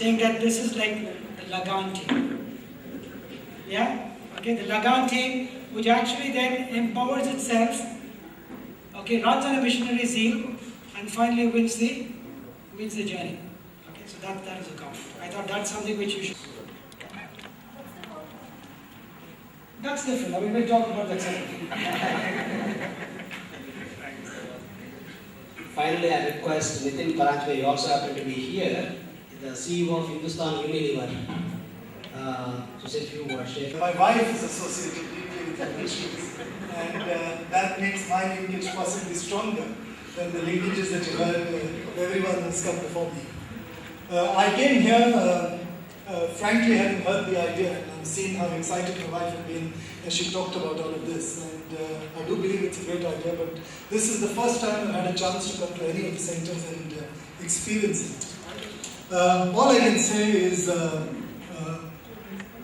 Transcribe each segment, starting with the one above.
saying that this is like the Lagan team. Yeah? Okay, the Lagan team, which actually then empowers itself, okay, runs on a missionary zeal, and finally wins the journey. Okay, so that is a concept. I thought that's something which you should. That's different. I mean, we'll talk about that separately. Finally, I request Nitin Parajpe, you also happen to be here, the CEO of Hindustan Unilever, to say a few words. My wife is associated deeply with linkages, and that makes my linkage possibly stronger than the linkages that you heard of everyone who's come before me. I came here, frankly, having heard the idea and seen how excited my wife had been as she talked about all of this. And I do believe it's a great idea, but this is the first time I've had a chance to come to any of the centers and experience it. All I can say is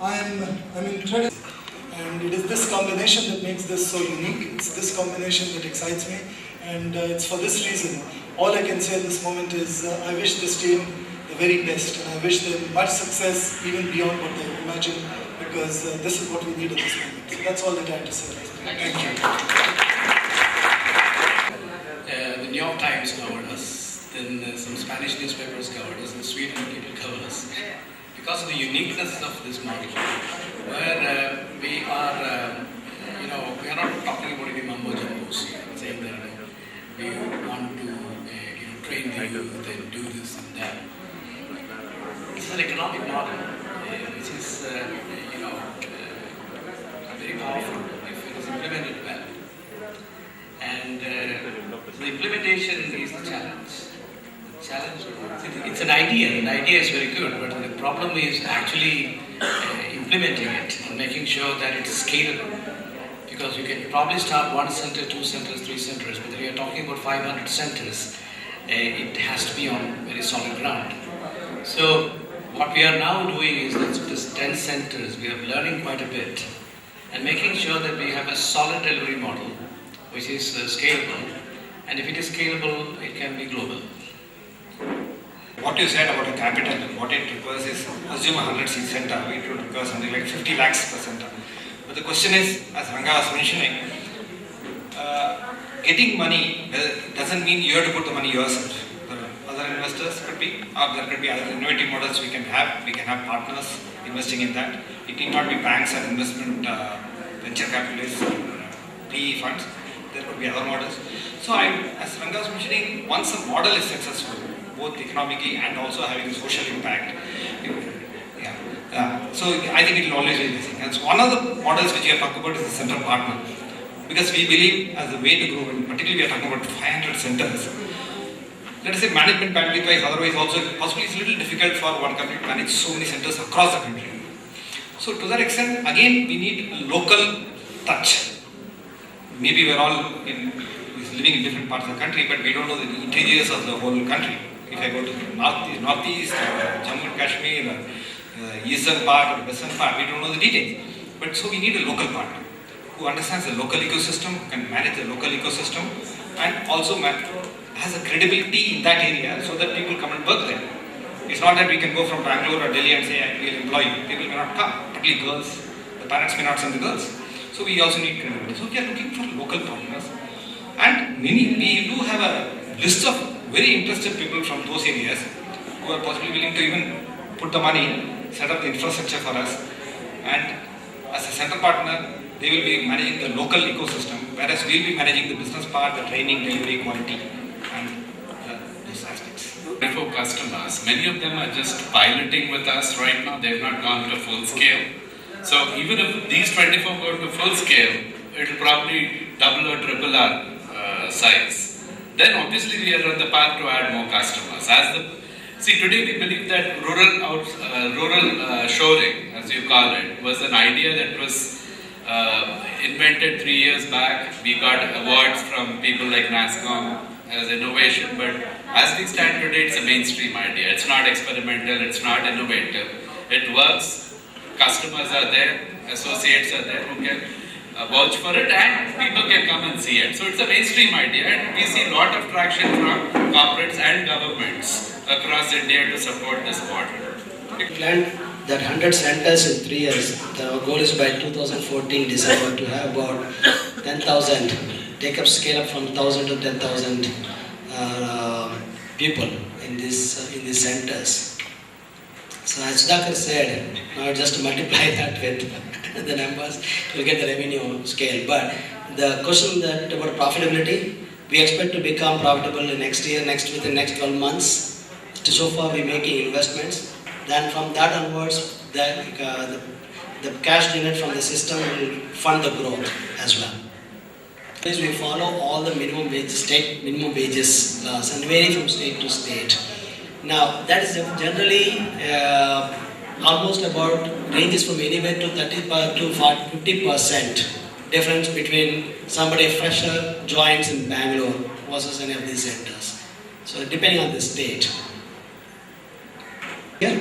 I'm incredible, and it is this combination that makes this so unique. It's this combination that excites me, and it's for this reason. All I can say at this moment is I wish this team the very best, and I wish them much success even beyond what they imagine, because this is what we need at this moment. So that's all that I have to say. Thank you. The New York Times covered us, then some Spanish newspapers covered us, and Sweden people covered us. Because of the uniqueness of this model, where we are not talking about any mumbo jumbos, saying that we want to train the youth and do this and that. This is an economic model, which is very powerful if it is implemented well. And the implementation is the challenge. It's an idea. The idea is very good, but the problem is actually implementing it and making sure that it's scalable. Because you can probably start 1 center, 2 centers, 3 centers, but if you're talking about 500 centers, it has to be on very solid ground. So what we are now doing is that this 10 centers, we are learning quite a bit and making sure that we have a solid delivery model which is scalable, and if it is scalable, it can be global. What you said about the capital, what it requires is, assume a 100-seat center, it would require something like 50 lakhs per center. But the question is, as Ranga was mentioning, getting money doesn't mean you have to put the money yourself. Other investors could be, or there could be other innovative models we can have. We can have partners investing in that. It need not be banks and investment venture capitalists or PE funds. There could be other models. So as Ranga was mentioning, once a model is successful, both economically and also having a social impact, so I think it will always be this thing. And so one of the models which we are talking about is the central partner. Because we believe as a way to grow, and particularly we are talking about 500 centers. Let us say management bandwidth wise, otherwise also possibly it's a little difficult for one country to manage so many centers across the country. So to that extent, again, we need a local touch. Maybe we're all living in different parts of the country, but we don't know the interiors of the whole country. If I go to the northeast, Jammu and Kashmir, eastern part or western part, we don't know the details. But so we need a local partner who understands the local ecosystem, can manage the local ecosystem, and also has a credibility in that area so that people come and work there. It's not that we can go from Bangalore or Delhi and say, we'll employ you. People may not come, particularly girls. The parents may not send the girls. So we also need credibility. So we are looking for local partners. And we do have a list of very interested people from those areas who are possibly willing to even put the money, set up the infrastructure for us. And as a center partner, they will be managing the local ecosystem, whereas we will be managing the business part, the training, delivery, quality, and those aspects. 24 customers, many of them are just piloting with us right now. They have not gone to full scale. So even if these 24 go to full scale, it will probably double or triple our size. Then obviously we are on the path to add more customers. Today we believe that rural shoring, as you call it, was an idea that was invented 3 years back. We got awards from people like NASCOM as innovation, but as we stand today, it's a mainstream idea. It's not experimental, it's not innovative. It works, customers are there, associates are there who can vouch for it, and people can come and see it. So it's a mainstream idea, and we see a lot of traction from corporates and governments across India to support this model. Planned that 100 centers in 3 years. The goal is by 2014 December to have about 10,000. Take up scale up from 1,000 to 10,000 people in these centers. So as Sudhakar said, now just multiply that with the numbers, you'll get the revenue scale. But the question that about profitability, we expect to become profitable in next year, within next 12 months. So far we're making investments. Then from that onwards, the cash generated from the system will fund the growth as well. Because we follow all the state minimum wages laws and vary from state to state. Now that is generally almost about ranges from anywhere to 30 to 50% difference between somebody fresher joins in Bangalore versus any of these centers. So depending on the state. Yeah.